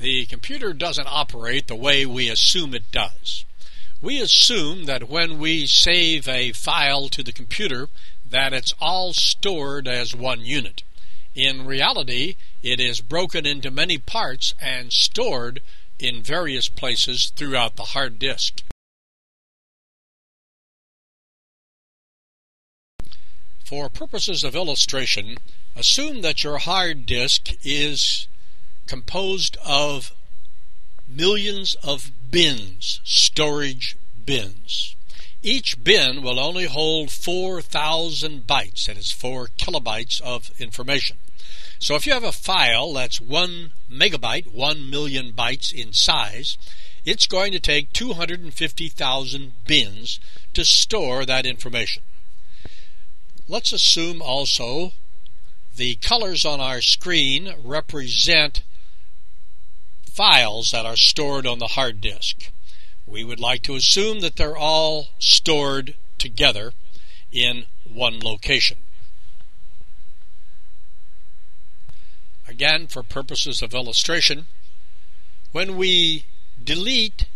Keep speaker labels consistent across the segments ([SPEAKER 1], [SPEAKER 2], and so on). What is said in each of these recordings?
[SPEAKER 1] the computer doesn't operate the way we assume it does. We assume that when we save a file to the computer that it's all stored as one unit. In reality, it is broken into many parts and stored in various places throughout the hard disk. For purposes of illustration, assume that your hard disk is composed of millions of bins, storage bins. Each bin will only hold 4,000 bytes, that is 4 kilobytes of information. So if you have a file that's 1 megabyte, 1 million bytes in size, it's going to take 250,000 bins to store that information. Let's assume also the colors on our screen represent files that are stored on the hard disk. We would like to assume that they're all stored together in one location. Again, for purposes of illustration, when we delete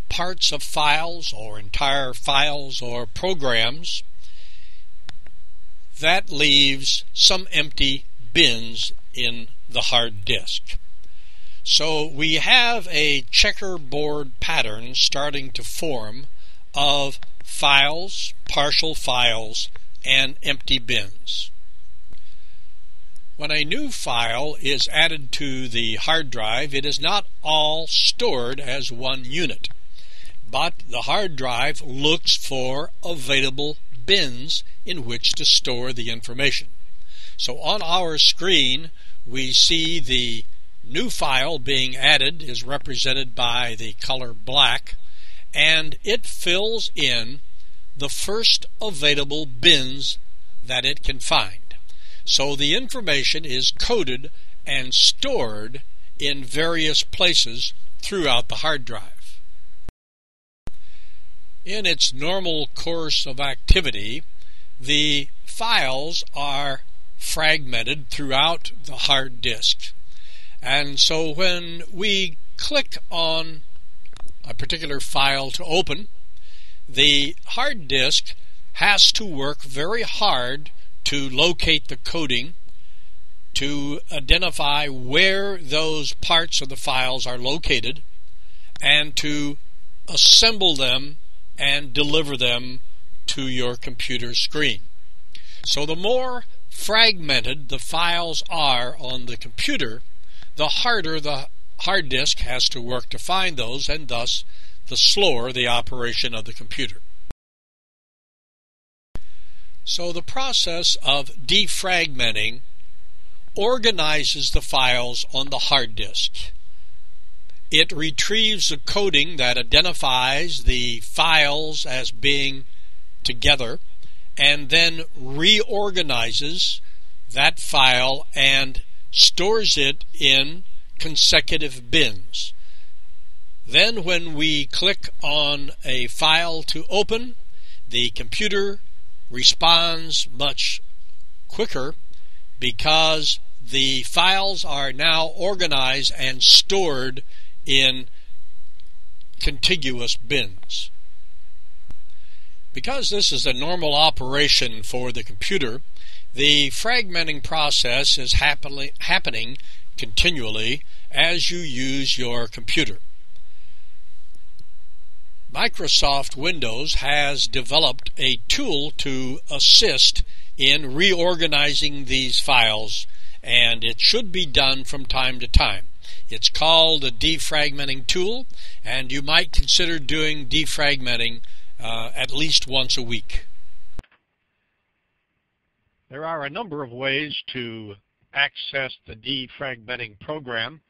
[SPEAKER 1] parts of files or entire files or programs, that leaves some empty bins in the hard disk. So we have a checkerboard pattern starting to form of files, partial files, and empty bins. When a new file is added to the hard drive, it is not all stored as one unit, but the hard drive looks for available bins in which to store the information. So on our screen, we see the new file being added is represented by the color black, and it fills in the first available bins that it can find. So the information is coded and stored in various places throughout the hard drive. In its normal course of activity, the files are fragmented throughout the hard disk. And so when we click on a particular file to open, the hard disk has to work very hard to locate the coding, to identify where those parts of the files are located, and to assemble them and deliver them to your computer screen. So the more fragmented the files are on the computer, the harder the hard disk has to work to find those, and thus the slower the operation of the computer. So the process of defragmenting organizes the files on the hard disk. It retrieves the coding that identifies the files as being together, and then reorganizes that file and stores it in consecutive bins. Then when we click on a file to open, the computer responds much quicker because the files are now organized and stored in contiguous bins. Because this is a normal operation for the computer, the fragmenting process is happening continually as you use your computer. Microsoft Windows has developed a tool to assist in reorganizing these files, and it should be done from time to time. It's called a defragmenting tool, and you might consider doing defragmenting at least once a week. There are a number of ways to access the defragmenting program.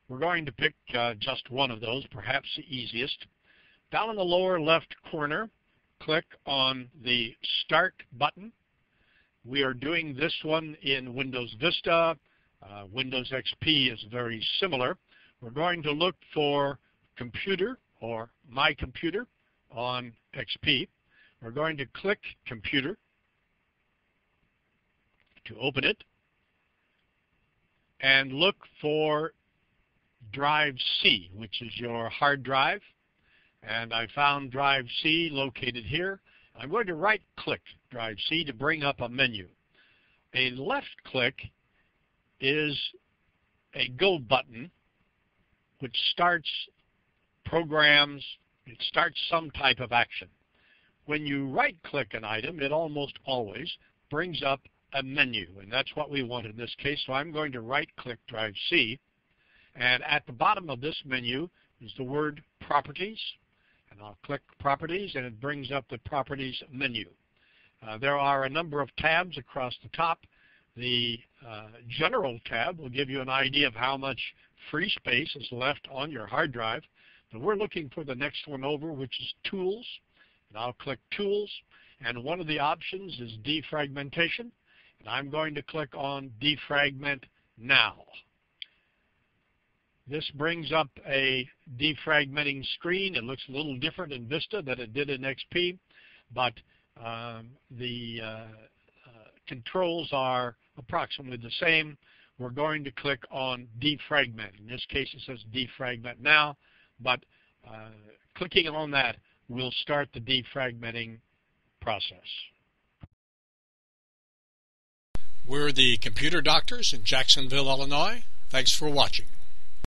[SPEAKER 1] We're going to pick just one of those, perhaps the easiest. Down in the lower left corner, click on the Start button. We are doing this one in Windows Vista. Windows XP is very similar. We're going to look for Computer or My Computer on XP. We're going to click Computer to open it and look for drive C, which is your hard drive. And I found drive C located here. I'm going to right-click drive C to bring up a menu. A left click is a go button, which starts programs, it starts some type of action. When you right-click an item, it almost always brings up a menu, and that's what we want in this case. So I'm going to right-click drive C, and at the bottom of this menu is the word Properties, and I'll click Properties, and it brings up the Properties menu. There are a number of tabs across the top. The General tab will give you an idea of how much free space is left on your hard drive. But we're looking for the next one over, which is Tools. And I'll click Tools. And one of the options is Defragmentation. And I'm going to click on Defragment Now. This brings up a defragmenting screen. It looks a little different in Vista than it did in XP. But the controls are approximately the same. We're going to click on Defragment. In this case, it says Defragment Now, but clicking on that will start the defragmenting process.
[SPEAKER 2] We're the Computer Doctors in Jacksonville, Illinois. Thanks for watching.